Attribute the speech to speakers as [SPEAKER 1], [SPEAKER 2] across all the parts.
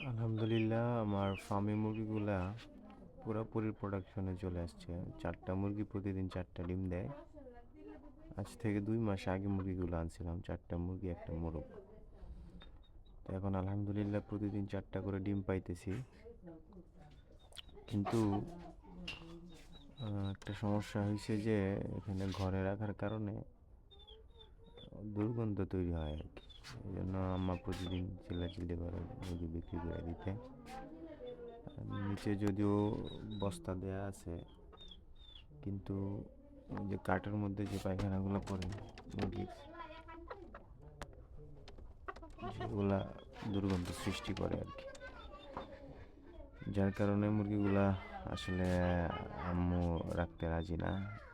[SPEAKER 1] আলহামদুলিল্লাহ, আমার ফার্মি মুরগিগুলা পুরোপুরি প্রোডাকশনে চলে আসছে। 4টা মুরগি প্রতিদিন 4টা ডিম দেয়। আজ থেকে 2 মাস আগে মুরগিগুলো আনছিলাম, 4টা মুরগি একটা মোরগ। তো এখন আলহামদুলিল্লাহ প্রতিদিন 4টা করে ডিম পাইতেছি। কিন্তু একটা সমস্যা হয়েছে যে এখানে ঘরে রাখার কারণে দুর্গন্ধ তৈরি হয় আর কি। এই জন্য আম্মা প্রতিদিন চিল্লাচিল্লি করে মুরগি বিক্রি করে দিতে। নিচে যদিও বস্তা দেয়া আছে, কিন্তু ওই যে কাঠের মধ্যে যে পায়খানাগুলো পড়ে মুরগির, যেগুলা দুর্গন্ধ সৃষ্টি করে আর কি। যার কারণে মুরগিগুলা আসলে আম্মু রাখতে রাজি না।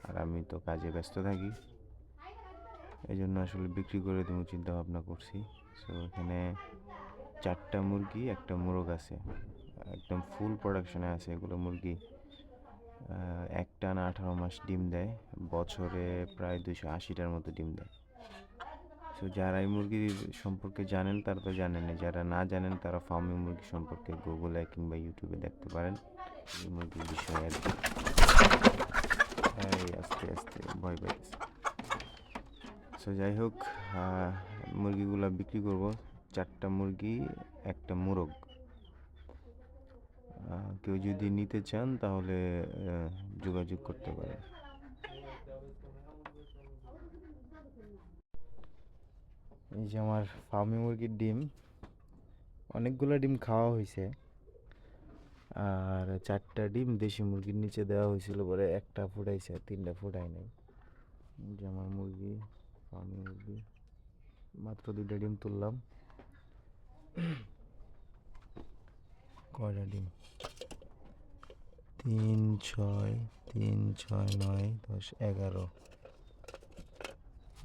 [SPEAKER 1] আর আমি তো কাজে ব্যস্ত থাকি, এই জন্য আসলে বিক্রি করে দেবো চিন্তা ভাবনা করছি। সো এখানে 4টা মুরগি একটা মোরগ আছে, একদম ফুল প্রোডাকশনে আছে এগুলো মুরগি। একটানা 18 মাস ডিম দেয়, বছরে প্রায় 280টার মতো ডিম দেয়। সো যারা এই মুরগির সম্পর্কে জানেন তারা তো জানেন, যারা না জানেন তারা ফার্মি মুরগি সম্পর্কে গুগলে কিংবা ইউটিউবে দেখতে পারেন এই মুরগির বিষয়ে আর কি। এই আস্তে আস্তে ভয় পাইতেছে। সো যাই হোক, মুরগিগুলা বিক্রি করব। 4টা মুরগি একটা মোরগ। কেউ যদি নিতে চান তাহলে যোগাযোগ করতে পারেন। এই যে আমার ফার্মি মুরগির ডিম, অনেকগুলো ডিম খাওয়া হয়েছে। আর 4টা ডিম দেশি মুরগির নিচে দেওয়া হয়েছিল, পরে একটা ফুটাইছে, 3টা ফুটাই নাই। এই যে আমার মুরগি, ফার্মি মুরগি, মাত্র 2টা ডিম তুললাম। কয়টা ডিম? 3 6 3 6 9 10 11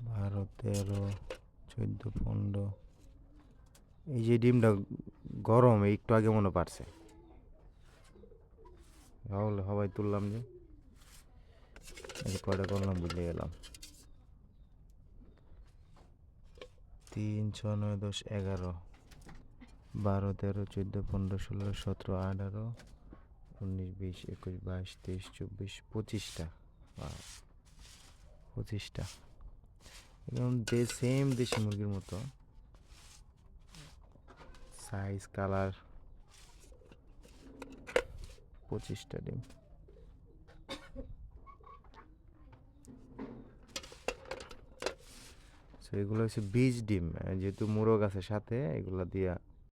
[SPEAKER 1] 12 13 14 15। এই যে ডিমটা গরম, একটু আগে মনে পারছে, তাহলে সবাই তুললাম যে এই কয়টা করলাম বুঝে গেলাম। 3 6 9 10 11 12 13 14 15 16 17 18 19 20 21 22 23 24 25টা। 25টা একদম সেম দেশি মুরগির মতো সাইজ, কালার। 25টা ডিম। সো এগুলো হচ্ছে বীজ ডিম, যেহেতু মোরগ আছে সাথে, এগুলো দিয়া